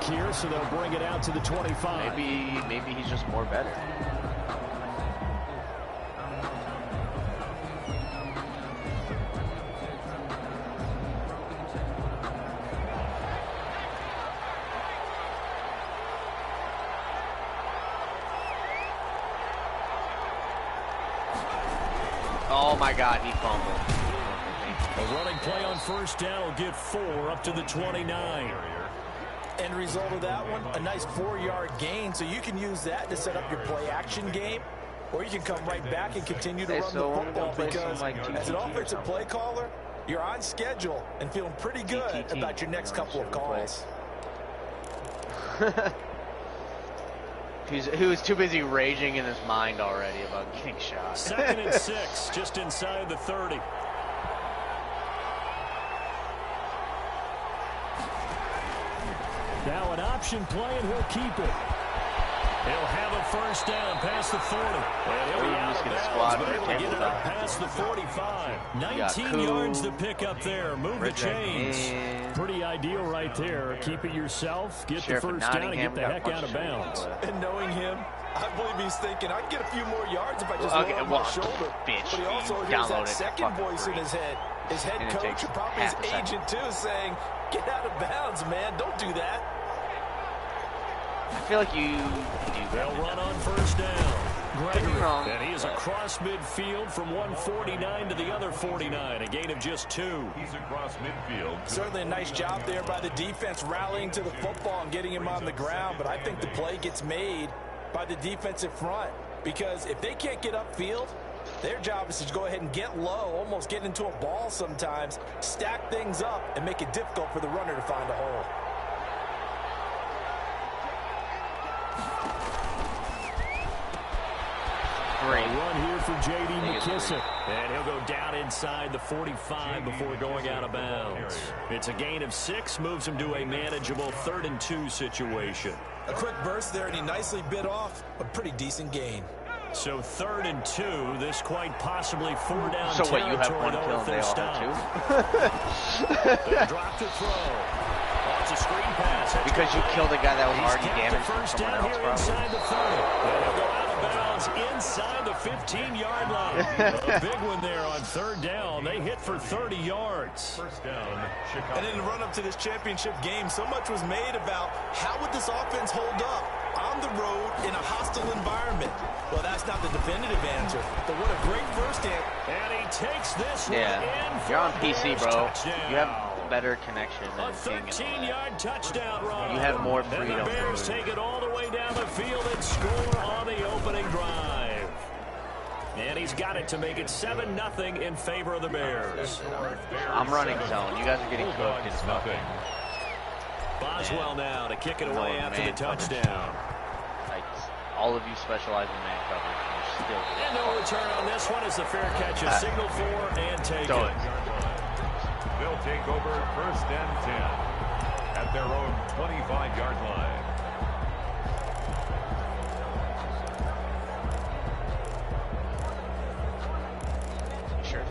here, so they'll bring it out to the 25. Maybe he's just more better. Oh my God, he fumbled. A running play on first down will get 4 up to the 29. End result of that one, a nice 4-yard gain, so you can use that to set up your play action game, or you can come right back and continue to run the football, because as an offensive play caller, you're on schedule and feeling pretty good about your next couple of calls. He was too busy raging in his mind already about getting shot. 2nd and 6, just inside the 30. Now an option play, and he'll keep it. He'll have a first down past the 40. And he'll be out of bounds, but able to get it up past the 45. 19 yards to pick up there. Move the chains. Pretty ideal right there. Keep it yourself, get the first down, and get the heck out of bounds. And knowing him, I believe he's thinking, I'd get a few more yards if I just lower my shoulder. Bitch, but he also hears that second voice in his head. His head coach, or probably his agent too, saying, get out of bounds, man. Don't do that. I feel like you do. They'll run on first down. Gregory, wrong, and he is across midfield from 149 to the other 49, a gain of just 2. He's across midfield. Certainly a nice job there by the defense, rallying to the football and getting him on the ground, but I think the play gets made by the defensive front, because if they can't get upfield, their job is to go ahead and get low, almost get into a ball sometimes, stack things up, and make it difficult for the runner to find a hole. A run here for J.D. McKissick, and he'll go down inside the 45 before going out of bounds. It's a gain of 6, moves him to a manageable 3rd and 2 situation. A quick burst there, and he nicely bit off a pretty decent gain. So 3rd and 2, this quite possibly 4-down so territory. What, you have one kill and they all have 2? They drop the throw. Oh, it's a screen pass. Because you killed a guy that was already damaged from first someone down else, here probably. inside the 30. And he'll go out of bounds inside the 15-yard line. A big one there on 3rd down. They hit for 30 yards. First down, Chicago. And in the run-up to this championship game, so much was made about how would this offense hold up on the road in a hostile environment. Well, that's not the definitive answer, but what a great first hand. And he takes this one in for you're on PC, bro. touchdown. You have better connection than a 13-yard touchdown run. You have more freedom. And the Bears take it all the way down the field and score on the opening drive. And he's got it to make it 7-0 in favor of the Bears. I'm running zone. You guys are getting cooked. It's nothing. Boswell now to kick it away after the touchdown. Like, all of you specialize in man coverage. You're still and no return on this one as the fair catch is signaled for and taken. They'll take over 1st and 10 at their own 25-yard line. Sure.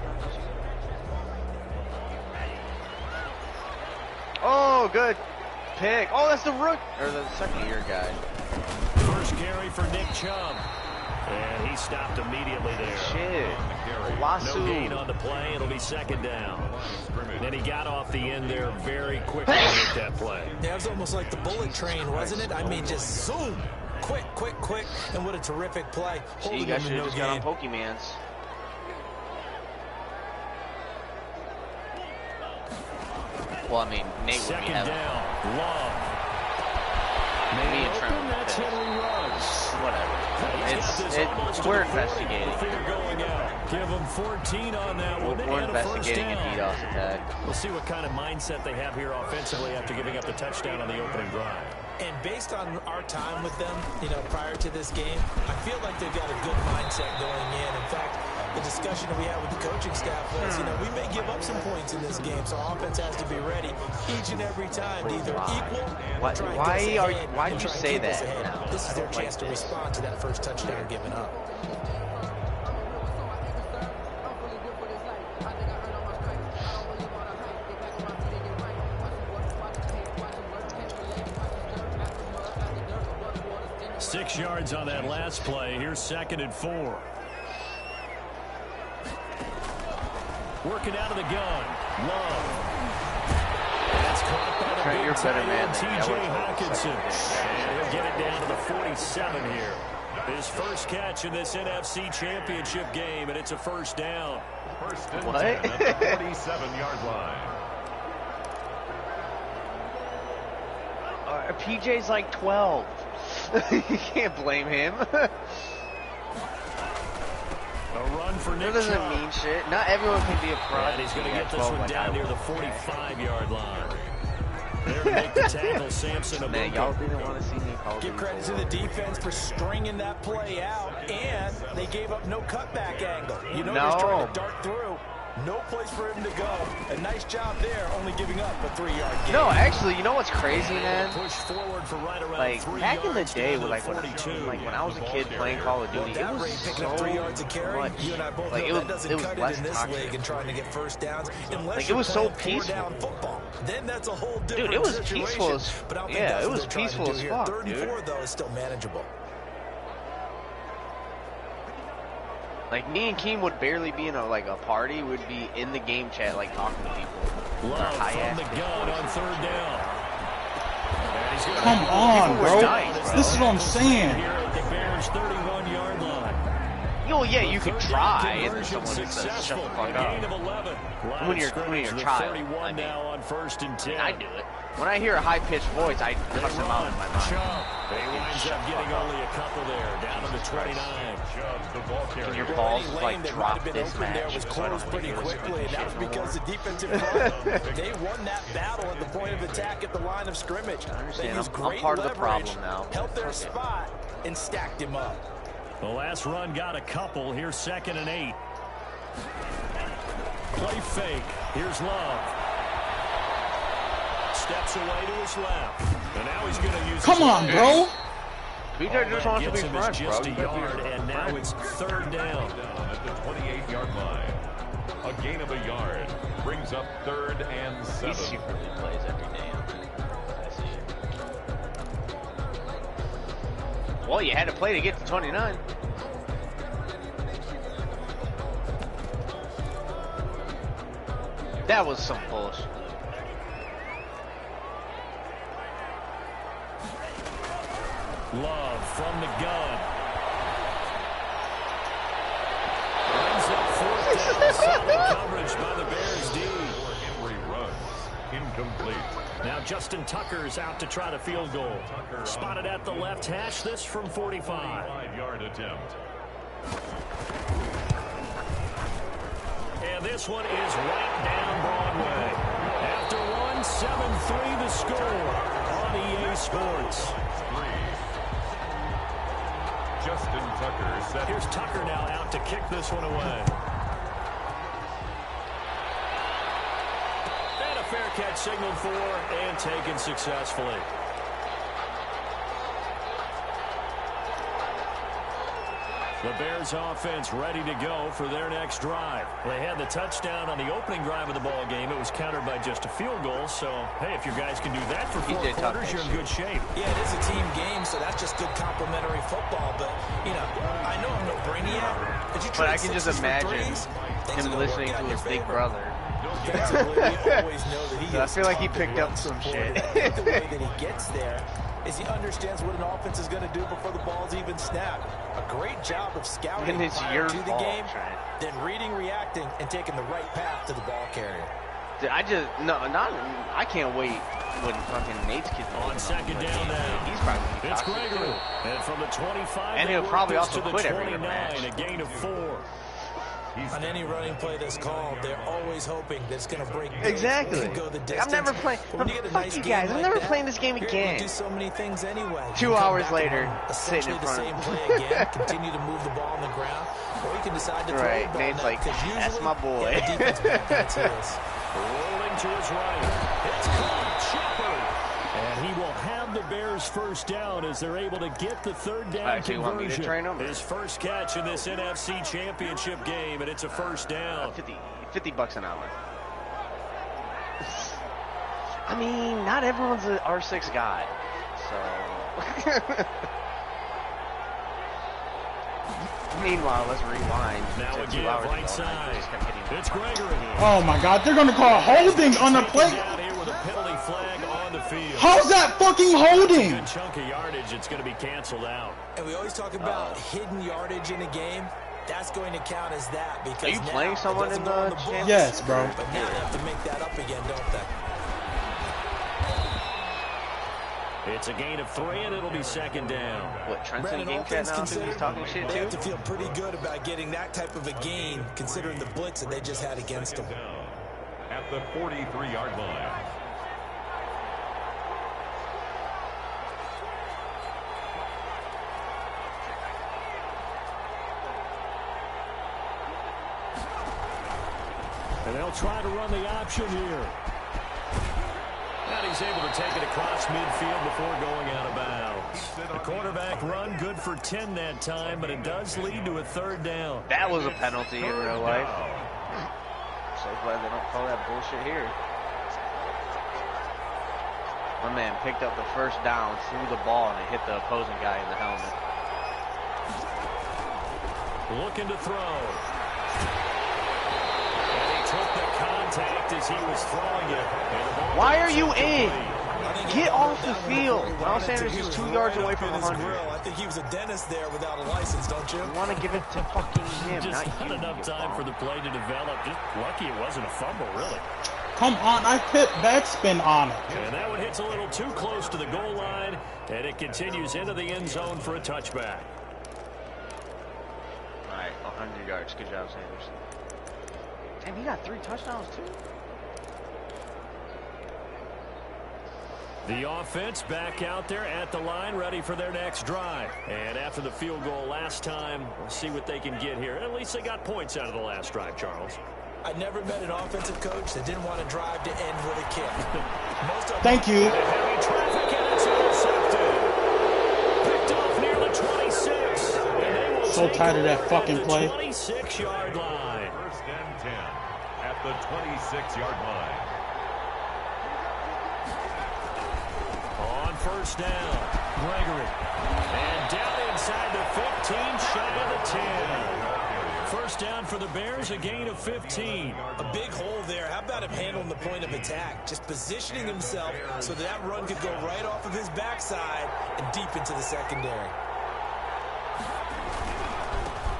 Oh, good pick. Oh, that's the rook or the second-year guy. First carry for Nick Chubb. And he stopped immediately there. Shit. No gain on the play. It'll be 2nd down. And he got off the end there very quickly to make that play. Yeah, it was almost like the bullet train, wasn't it? I mean, just zoom. Quick, quick, quick. And what a terrific play. You guys should have just got on Pokemans. Well, I mean, Nate would be having. 2nd down. Love. Me and Trent. That's Henry Ruggs. Whatever. We're investigating. Going out. Give them 14 on that one. We're investigating a DDoS attack. We'll see what kind of mindset they have here offensively after giving up the touchdown on the opening drive. And based on our time with them, you know, prior to this game, I feel like they've got a good mindset going in. In fact, the discussion that we had with the coaching staff was, you know, we may give up some points in this game, so offense has to be ready each and every time to either equal or try and get us ahead. Why do you say that? This is their chance to respond to that first touchdown given up. 6 yards on that last play. Here's 2nd and 4. Working out of the gun. Love. That's caught by the big tight end, T.J. Hawkinson. And he'll get it down to the 47 here. His first catch in this NFC Championship game, and it's a first down. First and 10 at the 47-yard line. PJ's like 12. You can't blame him. A run for Nick That doesn't Chubb. mean shit. Not everyone can be a pro. And he's going to get this one down near the 45-yard line. There to make the tackle, Samson. Man, y'all didn't want to see me call. Give credit to the defense for stringing that play out, and they gave up no cutback angle. You know he's trying to dart through. No place for him to go. A nice job there, only giving up a 3-yard gain. No, actually, you know what's crazy, man? Push forward for right around Like 3 back in the yards day, to when I was a kid playing Call of Duty, it was picking so up 3 yards a carry. much. You and I both Like know that doesn't it was cut less it in this toxic. league and trying to get first downs. Unless Like, it was so playing peaceful. down football. Then that's a whole different Dude, it was situation. peaceful as But I don't think yeah, that's it what was they're trying to peaceful do as here. fuck, 3rd and 4 dude. though is still manageable. Like me and Keem would barely be in a party. We'd be in the game chat like talking to people. Love from the gun on 3rd down. Come on, bro. Nice, This is what I'm saying. Here at the Bears' 31-yard line. Yo, yeah, you could try, and then Conversion someone says, "Shut successful. the fuck A gain of up." 11. Line When of you're scrimmage, a the child, 31 I mean. now on 1st and 10. I do it. When I hear a high-pitched voice, I cuss him out in my mind. Chubb. He winds up getting only a couple there, down to the 29. Chubb, the ball Can carrier. your balls Lane like that might drop have been this open there match? was So I closed don't pretty wanna hear this quickly, and shit that was no because more. the defensive front, they won that battle at the point of attack at the line of scrimmage. I understand. They used I'm great part of the leverage, problem now. held their Okay. spot, and stacked him up. The last run got a couple. Here's 2nd and 8. Play fake. Here's Love. Steps away to his left. And now he's going to use Come on, bro. Peter just wants to be Gets him is friends, bro. just a You gotta be yard, and now it's 3rd down. At the 28-yard line. A gain of a yard brings up 3rd and 7. He secretly plays every day. I see it. Well, you had to play to get to 29. That was some bullshit. Love from the gun. Runs up 4th down. Solid coverage by the Bears D. Henry runs. Incomplete. Now Justin Tucker's out to try the field goal. Spotted at the left hash. This from 45. 5-yard attempt. And this one is right down Broadway. After one, 7-3 the score on EA Sports. Justin Tucker set. Here's Tucker now out to kick this one away. And a fair catch signaled for and taken successfully. The Bears offense ready to go for their next drive. They had the touchdown on the opening drive of the ball game. It was countered by just a field goal. So, hey, if your guys can do that for 4 quarters, you're in good shape. Yeah, it is a team game, so that's just good complimentary football. But, you know, I know I'm no brainiac. But I can just imagine him listening to his big brother. Defensively, we always know that he So I is feel like he tough to picked up run some support. shit. I think the way that he gets there is he understands what an offense is going to do before the ball's even snapped. A great job of scouting And it's prior your to the fault, game, Trent. then reading, reacting, and taking the right path to the ball carrier. Dude, I can't wait when fucking Nate's kids On 2nd down now. He's probably gonna be It's toxic, Gregory. too. And from the 25, And they he'll work probably this also to the quit every 29, match. a gain of 4. On any running play that's called, they're always hoping that it's going to break. Exactly. Can go the I'm distance. never playing. But when you get a Fuck nice you game guys. I'm like never that, playing this game you're able again. to do so many things anyway. 2 You come hours back later, and sitting in essentially the front same of play again, continue to move the ball on the ground, or you can decide to throw Right, the ball Nate's now, like, 'cause "That's usually, my boy." yeah, the defense back on its heels. Rolling to his right. It's caught. Shepard. And he will have the Bears first down as they're able to get the 3rd down Alright, so you want me to conversion. train him? His first catch in this NFC Championship game, and it's a first down. 50 bucks an hour. I mean, not everyone's an R6 guy, so. Meanwhile, let's rewind. Now to 2 again, hours right ago, side. just kept hitting It's Gregory. Oh my God, they're gonna call holding on the play. Out here with a penalty flag on the field. How's that fucking holding? Good chunk of yardage. It's going to be canceled out. And we always talk about hidden yardage in a game. That's going to count as that because Are you playing someone in the championship? Yes, bro. But now they have to make that up again, don't they? It's a gain of 3, and it'll be second down. What, Trent's in game chat now too? He's talking shit They too? have to feel pretty good about getting that type of a gain, considering the blitz that they just had against them. At the 43-yard line. And they'll try to run the option here. And he's able to take it across midfield before going out of bounds. The quarterback run good for 10 that time, but it does lead to a third down. That was a penalty in real life. So glad they don't call that bullshit here. My man picked up the first down, threw the ball, and it hit the opposing guy in the helmet. Looking to throw. And he took the contact as he was throwing it. Why are you in? Get off the field. Miles Sanders is 2 yards away from 100. I think he was a dentist there without a license, don't you? You want to give it to fucking him, Just not not you. enough time for the play to develop. Just lucky it wasn't a fumble, really. Come on, I put backspin on it. And that one hits a little too close to the goal line, and it continues into the end zone for a touchback. All right, 100 yards. Good job, Sanders. Damn, he got 3 touchdowns too. The offense back out there at the line, ready for their next drive. And after the field goal last time, we'll see what they can get here. At least they got points out of the last drive, Charles. I never met an offensive coach that didn't want to drive to end with a kick. Thank you. Heavy traffic, and it's intercepted. Picked off near the 26. And they will So tired of that take fucking the play. 26-yard line. First and 10 at the 26-yard line. On first down, Gregory. And down inside the 15, shy of the 10. First down for the Bears, a gain of 15. A big hole there. How about him handling the point of attack? Just positioning himself so that run could go right off of his backside and deep into the secondary.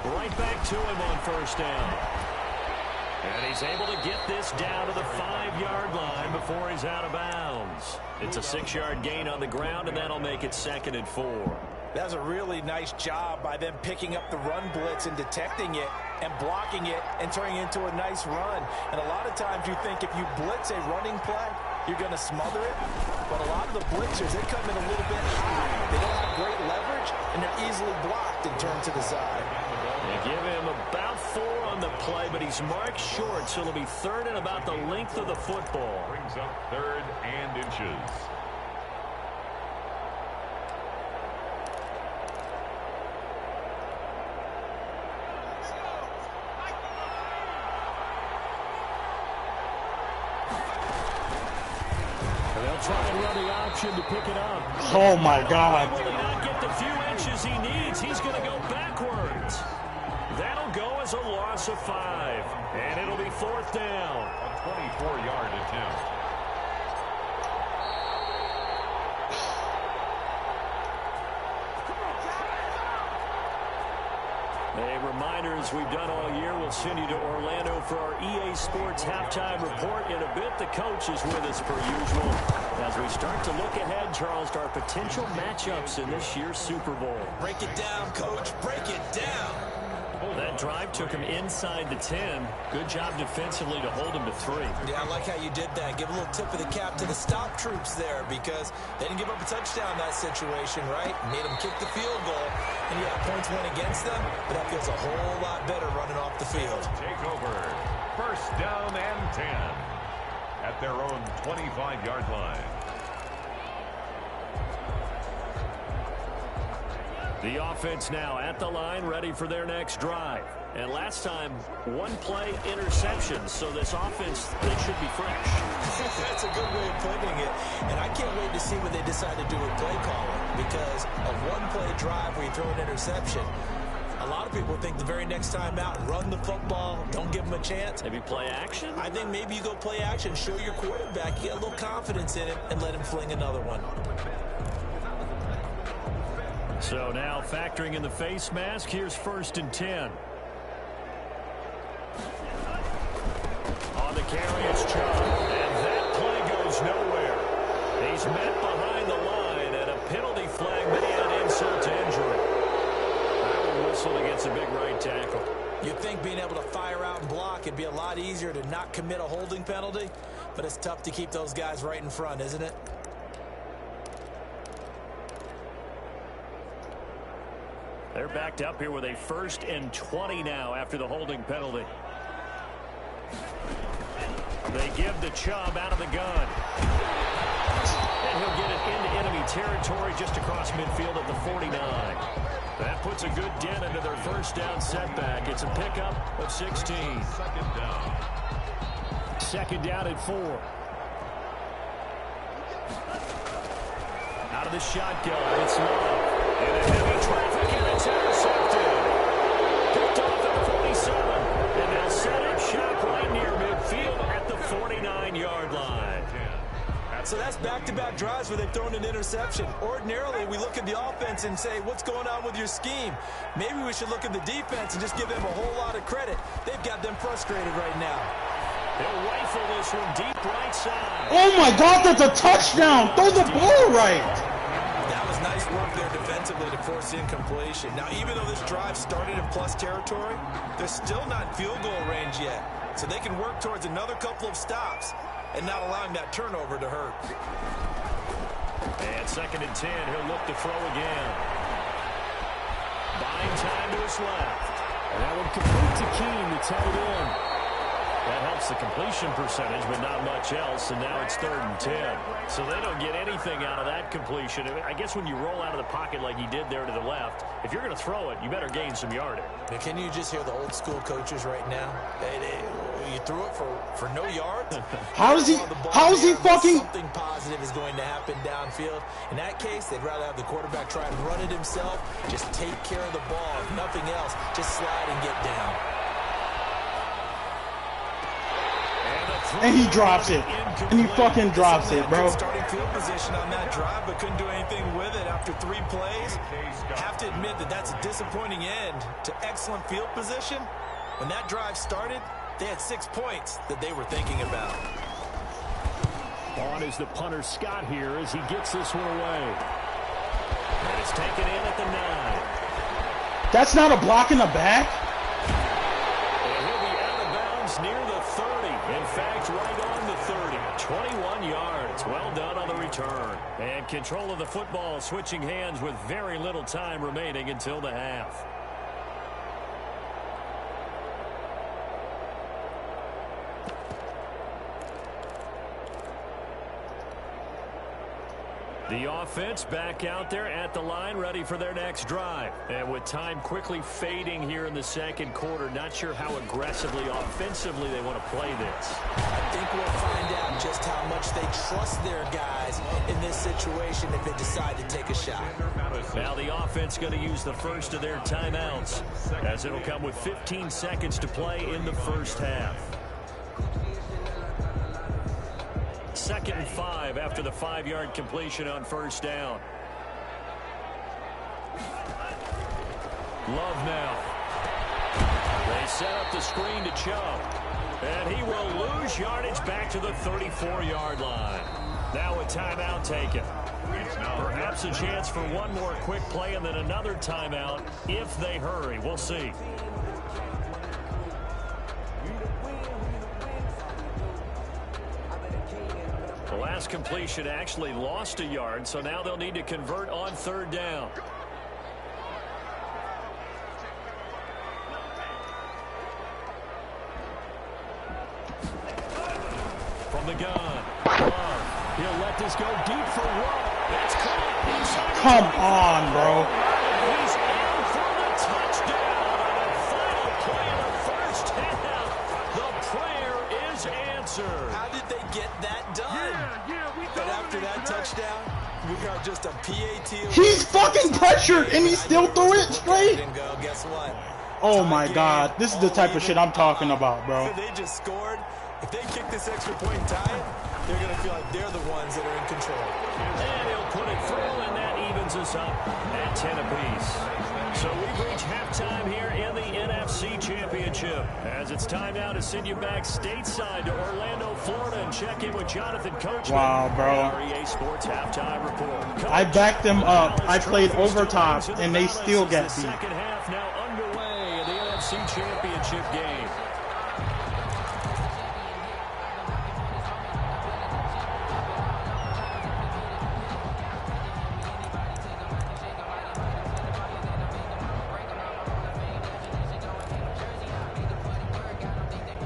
Right back to him on first down. And he's able to get this down to the 5-yard line before he's out of bounds. It's a 6-yard gain on the ground, and that'll make it 2nd and 4. That was a really nice job by them picking up the run blitz and detecting it and blocking it and turning it into a nice run. And a lot of times you think if you blitz a running play, you're going to smother it. But a lot of the blitzers, they come in a little bit high. They don't have great leverage, and they're easily blocked and turned to the side. They give him about 4 on the play, but he's marked short, so it'll be 3rd and about the length of the football. Brings up 3rd and inches. They'll try and run the option to pick it up. Oh my God. Will he not get the few inches he needs? He's going to go backwards. That'll go as a loss of 5. And it'll be 4th down. A 24-yard attempt. A reminder, as we've done all year, we'll send you to Orlando for our EA Sports halftime report. In a bit, the coach is with us per usual. As we start to look ahead, Charles, to our potential matchups in this year's Super Bowl. Break it down, coach. Break it down. That drive took him inside the 10. Good job defensively to hold him to 3. Yeah, I like how you did that. Give a little tip of the cap to the stop troops there because they didn't give up a touchdown in that situation, right? Made them kick the field goal. And yeah, points went against them, but that feels a whole lot better running off the field. Take over. First down and 10 at their own 25-yard line. The offense now at the line, ready for their next drive. And last time, 1-play interception. So this offense, they should be fresh. That's a good way of putting it. And I can't wait to see what they decide to do with play calling. Because a 1-play drive where you throw an interception, a A lot of people think the very next time out, run the football, don't give them a chance. Maybe play action? I think maybe you go play action, show your quarterback, get a little confidence in him, and let him fling another one. So now factoring in the face mask, here's 1st and 10. On the carry, it's Chubb. And that play goes nowhere. He's met behind the line, and a penalty flag may add insult to injury. That one whistled against a big right tackle. You'd think being able to fire out and block it'd be a lot easier to not commit a holding penalty, but it's tough to keep those guys right in front, isn't it? They're backed up here with a 1st and 20 now after the holding penalty. They give the Chubb out of the gun. And he'll get it into enemy territory just across midfield at the 49. That puts a good dent into their 1st down setback. It's a pickup of 16. 2nd down at 4. Out of the shotgun, it's Love. In a heavy traffic, and it's intercepted. Picked off at the 47. And they'll set up shop right near midfield at the 49-yard line. So that's back-to-back drives where they've thrown an interception. Ordinarily, we look at the offense and say, what's going on with your scheme? Maybe we should look at the defense and just give them a whole lot of credit. They've got them frustrated right now. They'll rifle this from deep right side. Oh my God, that's a touchdown! Throw the ball right! That was nice work there defensively to force incompletion. Now, even though this drive started in plus territory, they're still not in field goal range yet. So they can work towards another couple of stops and not allowing that turnover to hurt. And 2nd and 10, he'll look to throw again. Buying time to his left. And that one complete to Keene, the tight end. That helps the completion percentage, but not much else, and now it's 3rd and 10. So they don't get anything out of that completion. I guess when you roll out of the pocket like he did there to the left, if you're going to throw it, you better gain some yardage. Now, can you just hear the old school coaches right now? You threw it for no yards? How is he fucking... Something positive is going to happen downfield. In that case, they'd rather have the quarterback try and run it himself. Just take care of the ball. If nothing else, just slide and get down. And he drops it. And he fucking drops it, bro. Starting field position on that drive, but couldn't do anything with it after 3 plays. Have to admit that that's a disappointing end to excellent field position. When that drive started, they had 6 points that they were thinking about. On is the punter Scott here as he gets this one away. And it's taken in at the 9. That's not a block in the back? And he'll be out of bounds near the 30. In fact, right on the 30. 21 yards. Well done on the return. And control of the football switching hands with very little time remaining until the half. The offense back out there at the line, ready for their next drive. And with time quickly fading here in the 2nd quarter, not sure how aggressively, offensively they want to play this. I think we'll find out just how much they trust their guys in this situation if they decide to take a shot. Now the offense going to use the first of their timeouts, as it'll come with 15 seconds to play in the 1st half. 2nd and 5 after the 5-yard completion on 1st down. Love now. They set up the screen to Chubb. And he will lose yardage back to the 34-yard line. Now a timeout taken. Perhaps a chance for one more quick play and then another timeout if they hurry. We'll see. The last completion actually lost a yard, so now they'll need to convert on 3rd down. From the gun, Love. He'll let this go deep for one. It's caught. Come on, bro. He's in for the touchdown on the final play of the 1st half. The prayer is answered. How did they get that done? But after that touchdown, become just a PAT. He's fucking pressured and he still threw it straight. Guess what? Oh my God, this is the type of shit I'm talking about, bro. They just scored. If they kick this extra point and tie it, they're going to feel like they're the ones that are in control. And he'll put it through, and that evens us up at 10 apiece. So we've reached halftime here in the NFC Championship. As it's time now to send you back stateside to Orlando, Florida, and check in with Jonathan Coachman. Wow, bro. REA Sports Halftime Report. I backed them up. I played overtime, and they still get beat. Second half now underway in the NFC Championship game.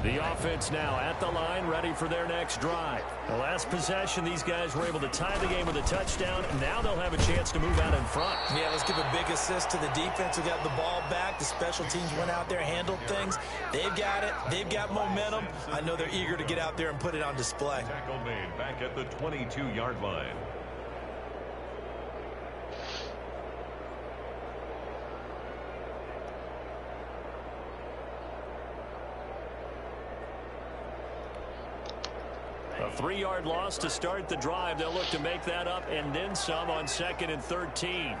The offense now at the line, ready for their next drive. The last possession, these guys were able to tie the game with a touchdown. Now they'll have a chance to move out in front. Yeah, let's give a big assist to the defense who got the ball back. The special teams went out there, handled things. They've got it. They've got momentum. I know they're eager to get out there and put it on display. Tackle made back at the 22-yard line. A 3-yard loss to start the drive. They'll look to make that up and then some on 2nd and 13.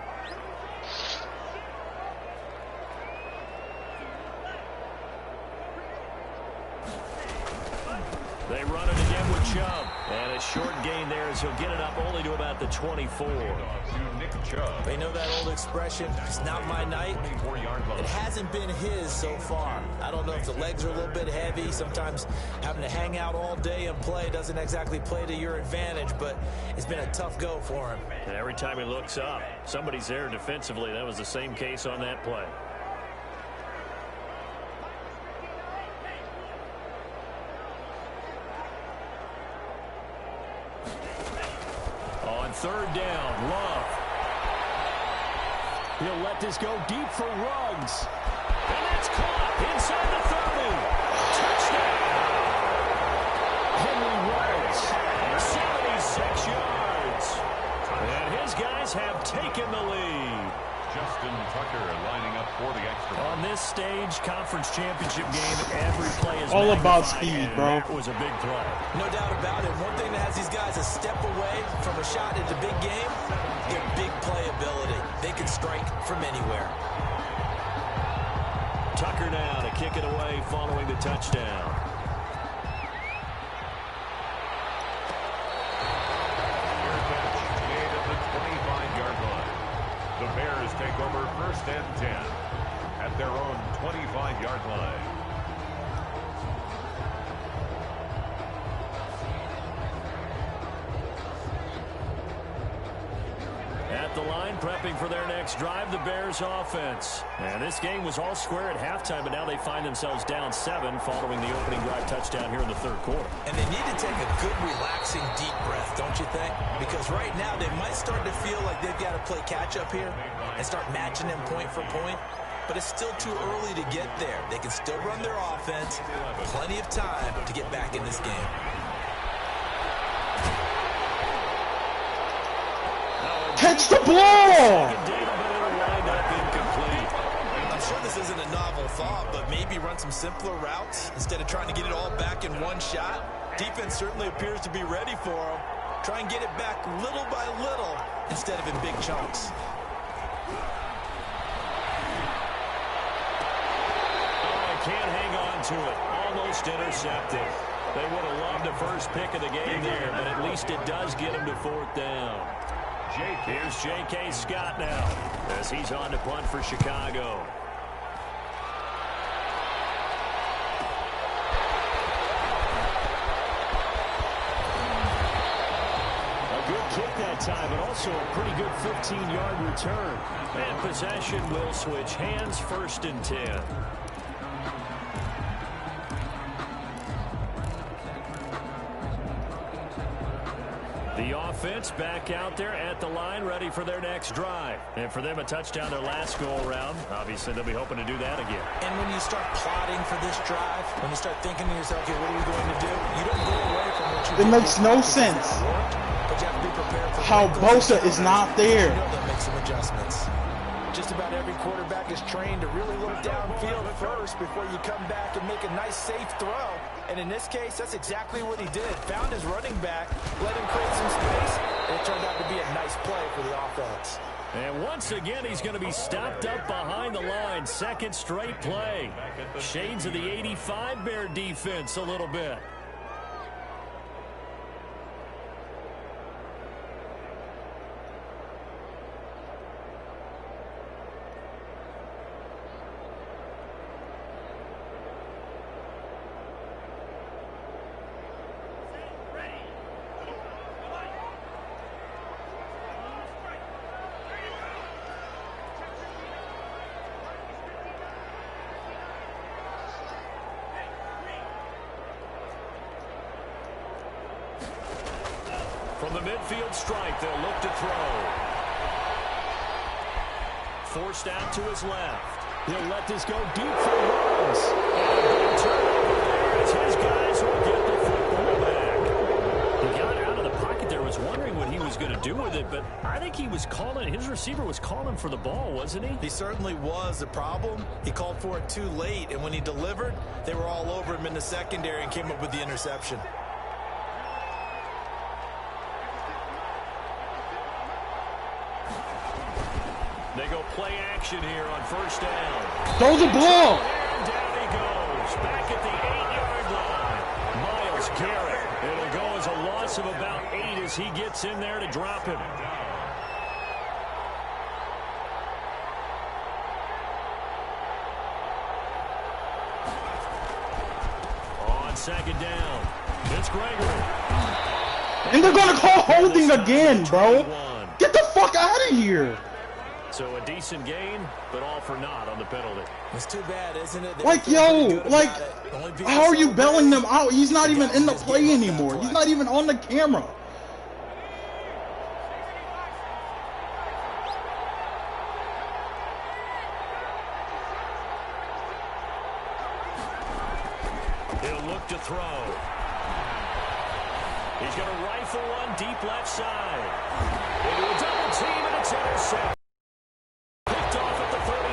They run it again with Chubb. And a short gain there as he'll get it up only to about the 24. They know that old expression, it's not my night. It hasn't been his so far. I don't know if the legs are a little bit heavy. Sometimes having to hang out all day and play doesn't exactly play to your advantage, but it's been a tough go for him. And every time he looks up, somebody's there defensively. That was the same case on that play. On 3rd down, Love. He'll let this go deep for Ruggs. And that's caught inside the 30. Touchdown. Henry Ruggs, 76 yards. And his guys have taken the lead. Justin Tucker lining up for the extra point. On this stage, conference championship game, every play is all about magnified, speed, and bro. That was a big play. No doubt about it. One thing that has these guys a step away from a shot in the big game, their big play ability. They can strike from anywhere. Tucker now to kick it away following the touchdown. Made at the 25-yard line. The Bears take over 1st and 10 at their own 25-yard line. At the line, prepping for their next drive, the Bears offense. And this game was all square at halftime, but now they find themselves down 7 following the opening drive touchdown here in the 3rd quarter. And they need to take a good, relaxing, deep breath, don't you think? Because right now they might start to feel like they've got to play catch-up here and start matching them point for point. But it's still too early to get there. They can still run their offense. Plenty of time to get back in this game. Catch the ball! I'm sure this isn't a novel thought, but maybe run some simpler routes instead of trying to get it all back in one shot. Defense certainly appears to be ready for them. Try and get it back little by little instead of in big chunks. Can't hang on to it. Almost intercepted. They would have loved the first pick of the game there, but at least it does get them to 4th down. Here's J.K. Scott now as he's on to punt for Chicago. A good kick that time, but also a pretty good 15-yard return. And possession will switch hands, 1st and 10. The offense back out there at the line, ready for their next drive. And for them, a touchdown their last go-around. Obviously, they'll be hoping to do that again. And when you start plotting for this drive, when you start thinking to yourself, okay, what are we going to do? You don't go away from what you did. It makes no sense. But you have to be prepared for how Bosa is not there. You know they'll make some adjustments. Just about every quarterback is trained to really look downfield first before you come back and make a nice, safe throw. And in this case, that's exactly what he did. Found his running back, let him create some space, and it turned out to be a nice play for the offense. And once again, he's going to be stopped up behind the line. Second straight play. Shades of the 85 Bear defense a little bit. From the midfield stripe, they'll look to throw. Forced out to his left. He'll let this go deep for runs. And a turnover there as his guys will get the football back. He got out of the pocket there, was wondering what he was going to do with it, but I think he was calling, his receiver was calling for the ball, wasn't he? He certainly was. The problem, he called for it too late, and when he delivered, they were all over him in the secondary and came up with the interception. They go play action here on first down. Throw the ball. And down he goes. Back at the 8-yard line. Myles Garrett. It'll go as a loss of about 8 as he gets in there to drop him. On second down, it's Gregory. And they're going to call holding again, bro. Get the fuck out of here. So a decent gain, but all for naught on the penalty. It's too bad, isn't it? Like, yo, like, how are you bailing them out? He's not even in the play anymore. He's not even on the camera. He'll look to throw. He's going to rifle one deep left side. Into a double team, and it's intercepted. Picked off at the 38.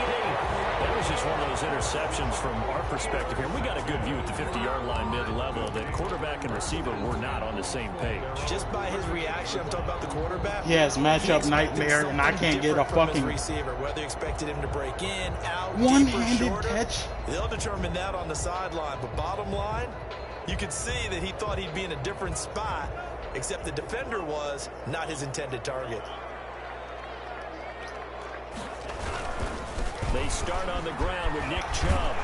That was just one of those interceptions from our perspective here. We got a good view at the 50-yard line mid-level that quarterback and receiver were not on the same page. Just by his reaction, I'm talking about the quarterback. He has matchup nightmare, and I can't get a fucking receiver. Whether you expected him to break in, out, one-handed catch. They'll determine that on the sideline. But bottom line, you could see that he thought he'd be in a different spot, except the defender was not his intended target. They start on the ground with Nick Chubb.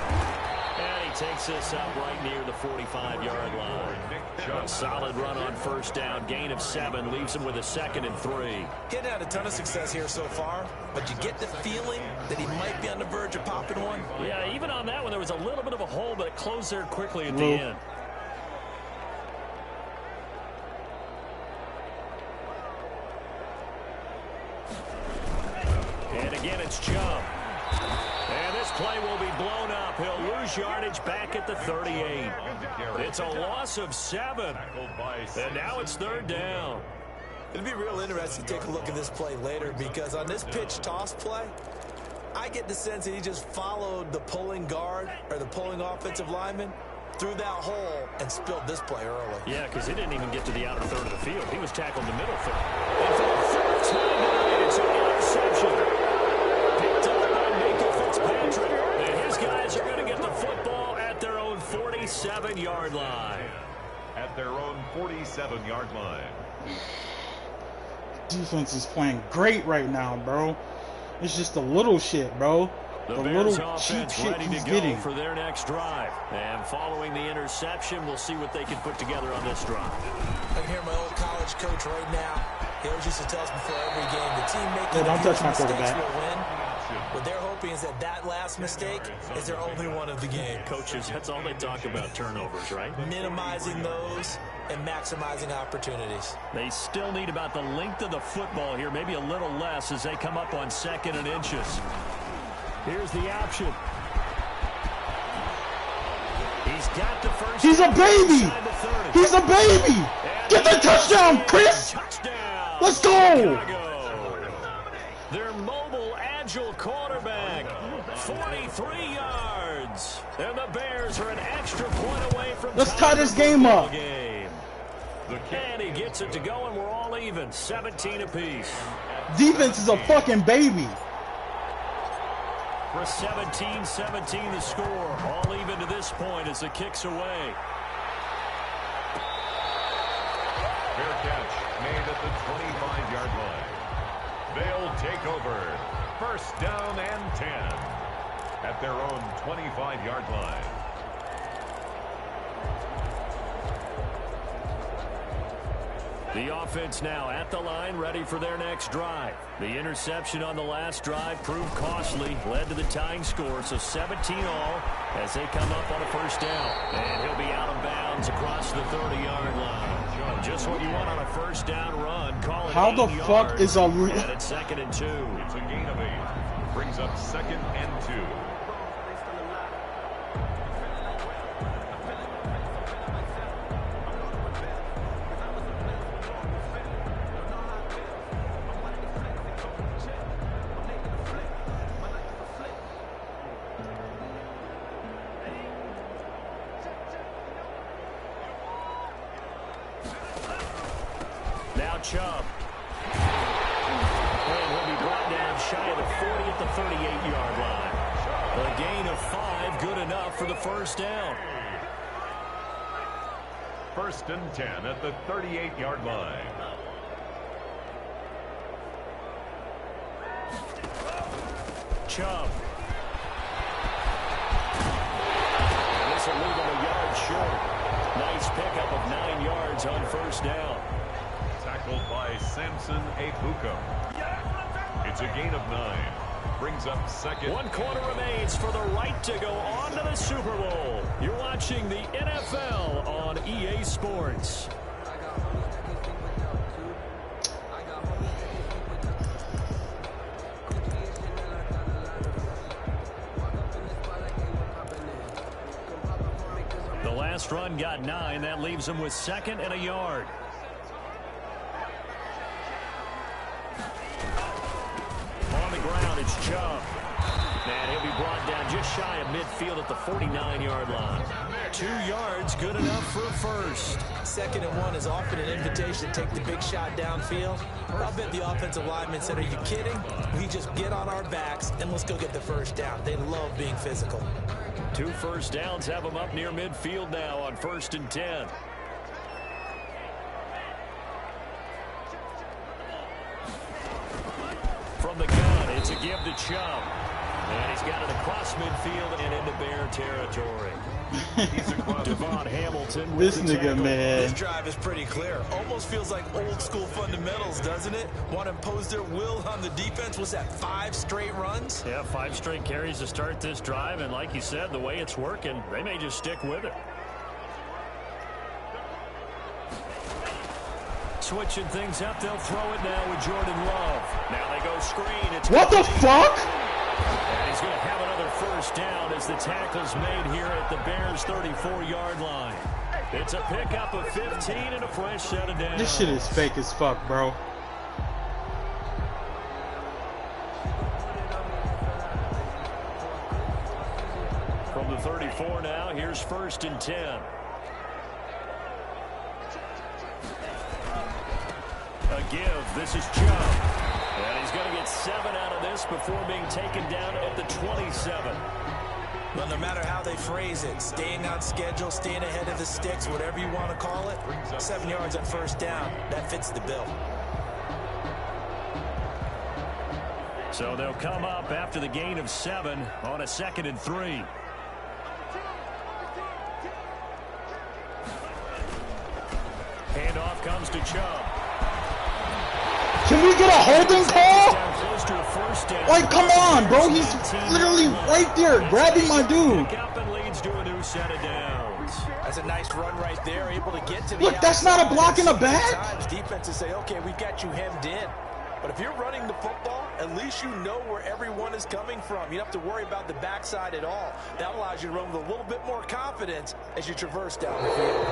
And he takes this up right near the 45-yard line. A solid run on first down. Gain of 7 leaves him with a 2nd and 3. He hadn't had a ton of success here so far, but you get the feeling that he might be on the verge of popping one. Yeah, even on that one, there was a little bit of a hole, but it closed there quickly at the end. And again, it's Chubb. And this play will be blown up. He'll lose yardage back at the 38. It's a loss of 7. And now it's 3rd down. It'll be real interesting to take a look at this play later, because on this pitch toss play, I get the sense that he just followed the pulling guard or the pulling offensive lineman through that hole and spilled this play early. Yeah, because he didn't even get to the outer third of the field. He was tackled in the middle third. And for the 4th time tonight, it's an interception. Picked up by Minkah Fitzpatrick. And his guys are going to get the football at their own 47-yard line. At their own 47-yard line. Defense is playing great right now, bro. It's just the little shit, bro. The little cheap shit he's getting. For their next drive. And following the interception, we'll see what they can put together on this drive. I can hear my old college coach right now. He always used to tell us before every game, the team making don't touch my quarterback. will win. What they're hoping is that that last mistake is their only one of the game. Coaches, that's all they talk about, turnovers, right? Minimizing those and maximizing opportunities. They still need about the length of the football here, maybe a little less as they come up on 2nd and inches. Here's the option. He's got the first. He's a baby. He's a baby. Get the touchdown, Chris. Touchdown. Let's go! Their mobile, agile quarterback, 43 yards. And the Bears are an extra point away from Let's tie this game up. And he gets it to go, and we're all even, 17 apiece. Defense is a fucking baby. For 17-17 the score. All even to this point as the kick's away. Fair catch made at the 25-yard line. They'll take over. First down and 10 at their own 25-yard line. The offense now at the line, ready for their next drive. The interception on the last drive proved costly, led to the tying score, so 17 all as they come up on a first down. And he'll be out of bounds across the 30-yard line. Just what you want on a first down run. Call it How the fuck is a... And it's 2nd and 2. It's a gain of 8. Brings up 2nd and 2. Now Chubb. And he'll be brought down shy of the 40 at the 38-yard line. A gain of 5, good enough for the first down. First and 10 at the 38-yard line. Chubb. And this will leave him a yard short. Nice pickup of 9 yards on first down. Tackled by Samson Ebuka. It's a gain of 9. Brings up 2nd. 1 quarter remains for the right to go on to the Super Bowl. You're watching the NFL on EA Sports. The last run got 9. That leaves him with 2nd and a yard. On the ground, it's Chubb. And he'll be brought down just shy of midfield at the 49-yard line. 2 yards, good enough for a first. 2nd and 1 is often an invitation to take the big shot downfield. I'll bet the offensive lineman said, are you kidding? We just get on our backs and let's go get the first down. They love being physical. 2 first downs have them up near midfield now on 1st and 10. From the gun, it's a give to Chubb. And he's got it across midfield and into Bear territory. Devon Hamilton with This the nigga, tackle. man. This drive is pretty clear. Almost feels like old school fundamentals, doesn't it? Want to impose their will on the defense. Was that 5 straight runs? Yeah, 5 straight carries to start this drive. And like you said, the way it's working, they may just stick with it. Switching things up, they'll throw it now with Jordan Love. Now they go screen. It's What the fuck? And he's going to have another first down as the tackle's made here at the Bears' 34-yard line. It's a pickup of 15 and a fresh set of downs. This shit is fake as fuck, bro. From the 34 now, here's 1st and 10. A give. This is Chubb. And he's going to get 7 out of this before being taken down at the 27. But no matter how they phrase it, staying on schedule, staying ahead of the sticks, whatever you want to call it, 7 yards on first down, that fits the bill. So they'll come up after the gain of 7 on a 2nd and 3. Handoff comes to Chubb. Can we get a holding call? Down close to a first down. Like, come on, bro. He's literally right there grabbing my dude. Pick up and leads to a new set of downs. That's a nice run right there, able to get to the Look, that's not a block in the back. Sometimes defenses say, okay, we got you hemmed in. But if you're running the football, at least you know where everyone is coming from. You don't have to worry about the backside at all. That allows you to run with a little bit more confidence as you traverse down the field.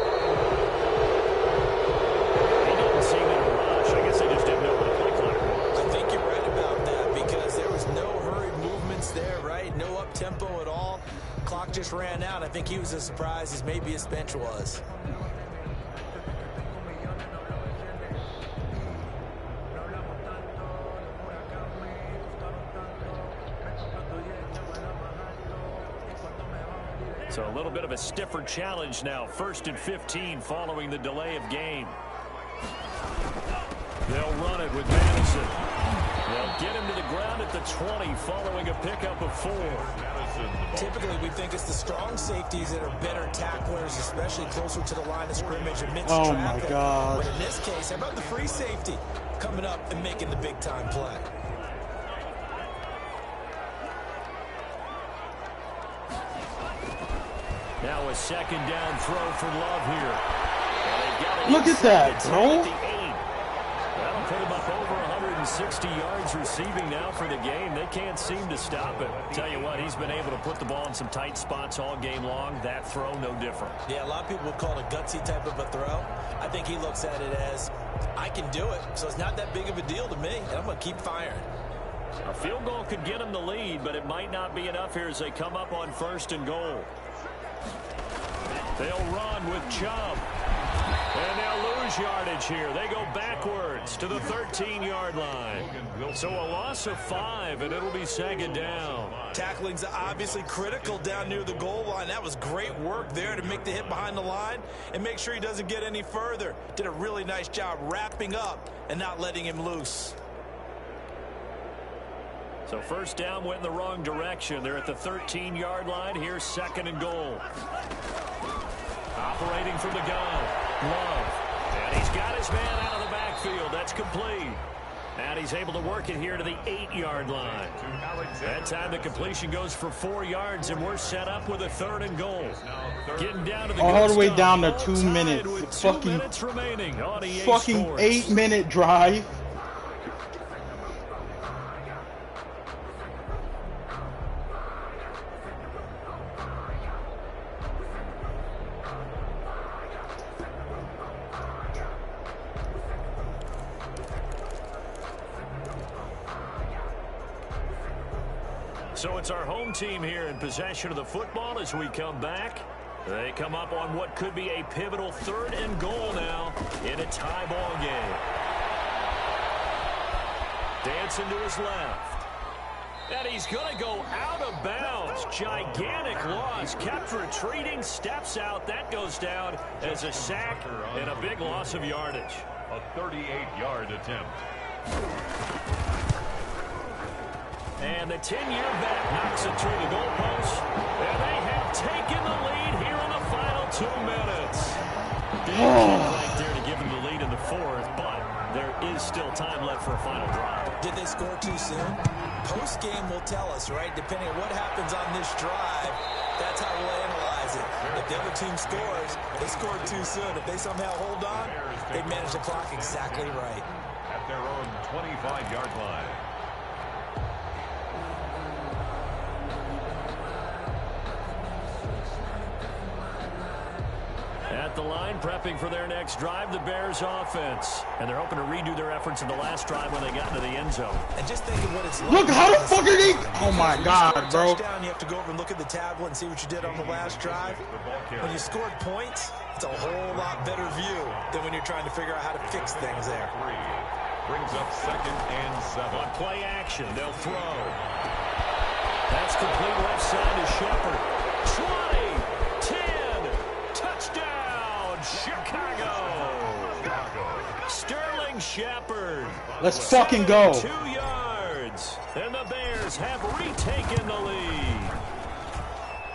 He didn't seem in a rush. I guess they just didn't know tempo at all. Clock just ran out. I think he was as surprised as maybe his bench was. So a little bit of a stiffer challenge now. 1st and 15 following the delay of game. They'll run it with Madison. They'll get him to the ground at the 20 following a pickup of 4. Typically, we think it's the strong safeties that are better tacklers, especially closer to the line of scrimmage amidst traffic. My God. But in this case, how about the free safety coming up and making the big-time play? Now a 2nd down throw for Love here. Look at that, bro. That'll put him up over 160 yards receiving now for the game. They can't seem to stop it. Tell you what, he's been able to put the ball in some tight spots all game long. That throw, no different. Yeah, a lot of people would call it a gutsy type of a throw. I think he looks at it as, I can do it, so it's not that big of a deal to me, and I'm going to keep firing. A field goal could get him the lead, but it might not be enough here as they come up on 1st and goal. They'll run with Chubb. And they'll lose yardage here. They go backwards to the 13-yard line. So a loss of 5, and it'll be 2nd down. Tackling's obviously critical down near the goal line. That was great work there to make the hit behind the line and make sure he doesn't get any further. Did a really nice job wrapping up and not letting him loose. So 1st down went in the wrong direction. They're at the 13-yard line. Here's 2nd and goal. Operating from the gun, Love. And he's got his man out of the backfield. That's complete. And he's able to work it here to the 8-yard line. That time the completion goes for 4 yards, and we're set up with a 3rd and goal. Getting down to the all the way down to 2 minutes. Fucking 8-minute drive. So it's our home team here in possession of the football as we come back. They come up on what could be a pivotal 3rd and goal now in a tie ball game. Dancing to his left. And he's going to go out of bounds. Gigantic loss. Kept retreating. Steps out. That goes down as a sack and a big loss of yardage. A 38-yard attempt. And the 10-year vet knocks it through the goalpost. And they have taken the lead here in the final 2 minutes. Big kick right there to give them the lead in the 4th, but there is still time left for a final drive. Did they score too soon? Post-game will tell us, right? Depending on what happens on this drive, that's how we'll analyze it. If the other team scores, they scored too soon. If they somehow hold on, they manage the clock exactly right. At their own 25-yard line. At the line, prepping for their next drive, the Bears offense. And they're hoping to redo their efforts in the last drive when they got into the end zone. And just think of what it's like. Look, how the fuck are they? Oh my God, bro. You have to go over and look at the tablet and see what you did on the last drive. When you scored points, it's a whole lot better view than when you're trying to figure out how to fix things there. Brings up 2nd and 7. On play action, they'll throw. That's complete left side to Shepard. 20, 10, touchdown, Chicago. Sterling Shepard. Let's fucking go. 2 yards. And the Bears have retaken the lead.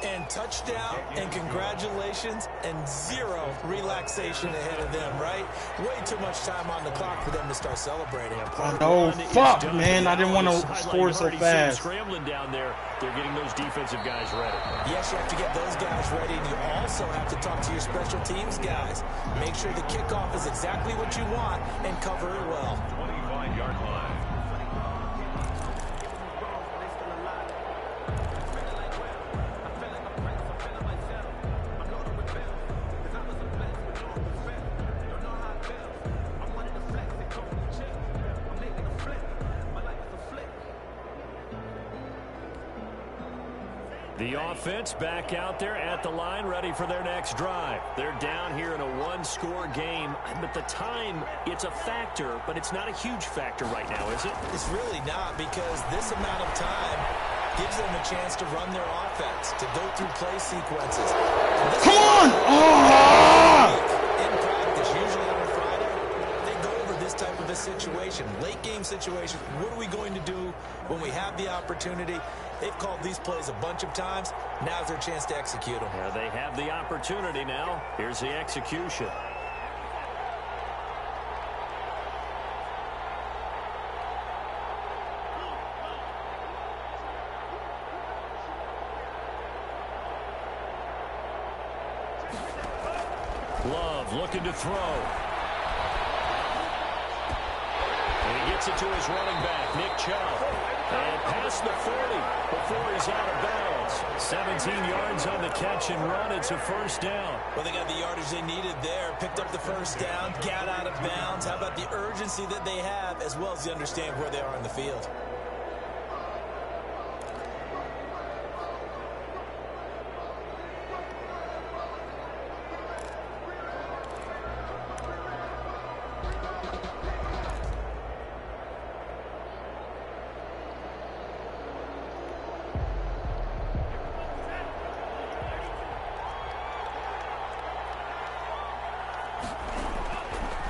And touchdown, and congratulations, and 0 relaxation ahead of them, right? Way too much time on the clock for them to start celebrating. Oh, fuck, man. I didn't want to score so fast. Scrambling down there, they're getting those defensive guys ready. Yes, you have to get those guys ready, and you also have to talk to your special teams guys. Make sure the kickoff is exactly what you want and cover it well. 25-yard line. The offense back out there at the line, ready for their next drive. They're down here in a one-score game, but the time, it's a factor, but it's not a huge factor right now, is it? It's really not, because this amount of time gives them a chance to run their offense, to go through play sequences. Come on! Oh! In practice, usually on a Friday, they go over this type of a situation, late game situation. What are we going to do when we have the opportunity? They've called these plays a bunch of times. Now's their chance to execute them. Yeah, they have the opportunity now. Here's the execution. Love looking to throw. And he gets it to his running back, Nick Chubb. And past the 40 before he's out of bounds. 17 yards on the catch and run. It's a first down. Well, they got the yardage they needed there. Picked up the first down, got out of bounds. How about the urgency that they have, as well as they understand where they are in the field?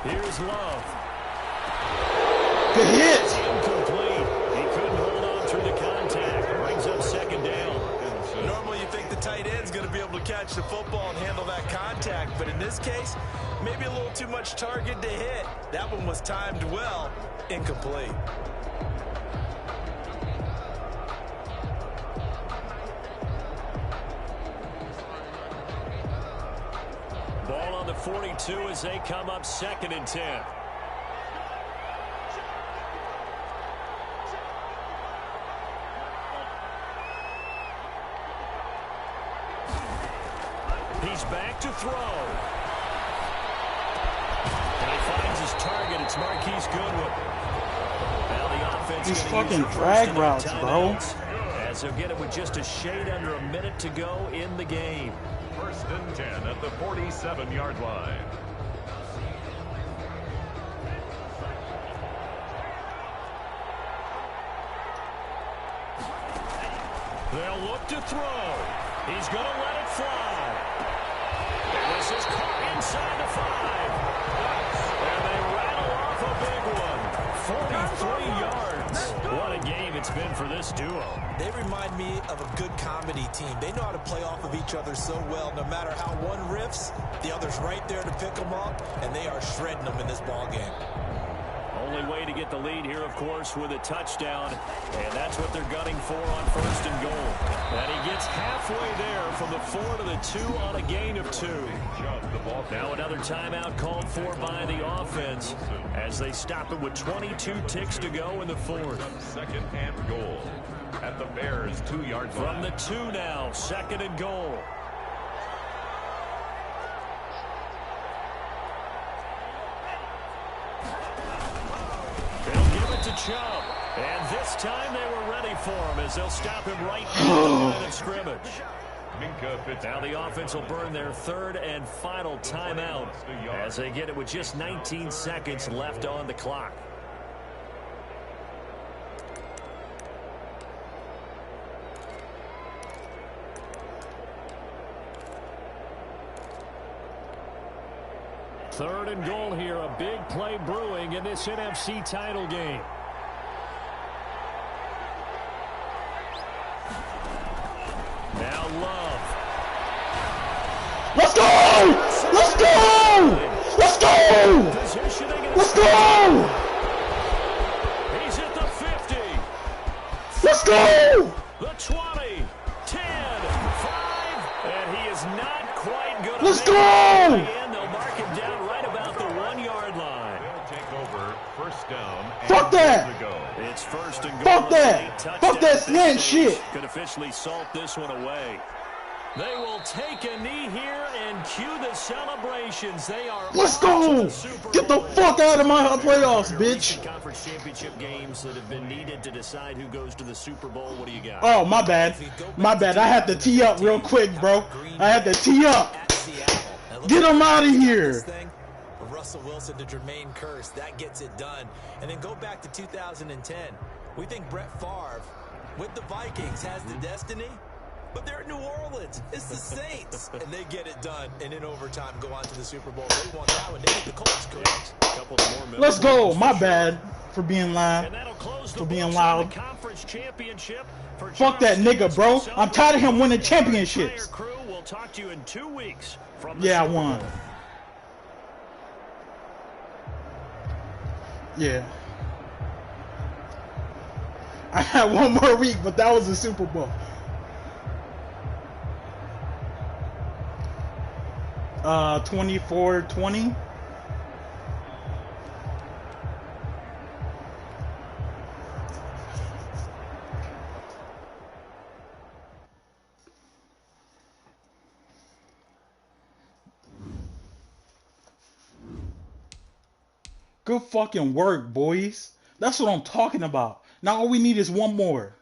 Here's Love. Good hit. Incomplete. He couldn't hold on through the contact. Brings up second down. Normally you think the tight end's going to be able to catch the football and handle that contact, but in this case, maybe a little too much target to hit. That one was timed well. Incomplete. Ball on the 42 as they come up 2nd and 10. He's back to throw. And he finds his target. It's Marquise Goodwin. Now the offense. These fucking drag routes, bro. As they'll get it with just a shade under a minute to go in the game. 1st and 10 at the 47-yard line. They'll look to throw. He's going to let it fly. This is caught inside the 5. And they rattle off a big one. 43 yards. What a game it's been for this duo. They remind me of a good comedy team. They know how to play off of each other so well. No matter how one riffs, the other's right there to pick them up, and they are shredding them in this ball game. Only way to get the lead here, of course, with a touchdown, and that's what they're gunning for on 1st and goal. And he gets halfway there from the 4 to the 2 on a gain of 2. Now another timeout called for by the offense as they stop it with 22 ticks to go in the 4th. 2nd and goal at the Bears' 2-yard line. From the 2 now, 2nd and goal. To Chubb, and this time they were ready for him as they'll stop him right at the line of scrimmage. Now the offense will burn their 3rd and final timeout as they get it with just 19 seconds left on the clock. Third and goal here, a big play brewing in this NFC title game. Now Love. Let's go! Let's go! Let's go! Let's go! He's at the 50. Let's go! The 20, 10, 5, and he is not quite good. Let's go! Fuck that! It's 1st and goal. Fuck that! Fuck that slant shit! Could officially salt this one away. They will take a knee here and cue the celebrations. They are Let's go! Get the fuck out of my playoffs, bitch! Conference championship games that have been needed to decide who goes to the Super Bowl. What do you got? Oh, my bad. My bad. I had to tee up real quick, bro. I had to tee up. Get him out of here. Russell Wilson to Jermaine Kearse, that gets it done. And then go back to 2010. We think Brett Favre with the Vikings has the destiny, but they're in New Orleans. It's the Saints, and they get it done. And in overtime, go on to the Super Bowl. They won that one. They beat the Colts, correct? Let's go. My bad for being loud. For being loud. Fuck that nigga, bro. I'm tired of him winning championships. Yeah, I won. Yeah. I had one more week, but that was the Super Bowl. 24-20. Good fucking work, boys. That's what I'm talking about. Now all we need is one more.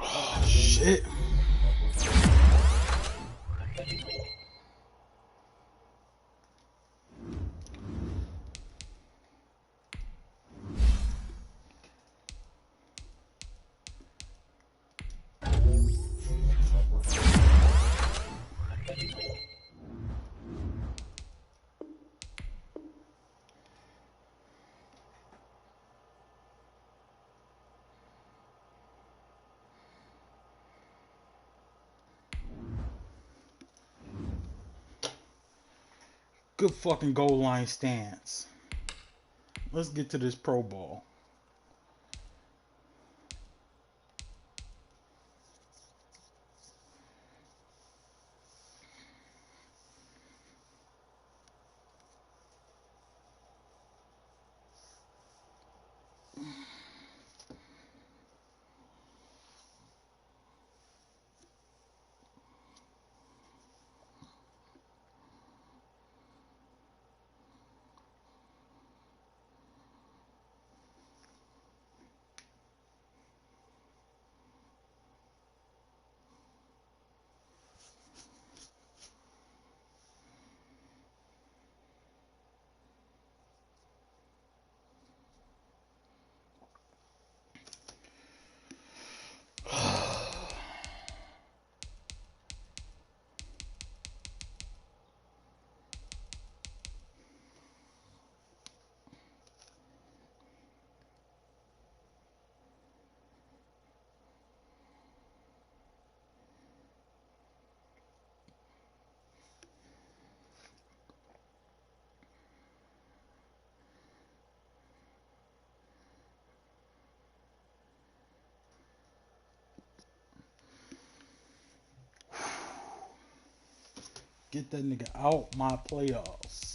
Oh, shit. Good fucking goal line stance. Let's get to this Pro Bowl. Get that nigga out my playoffs.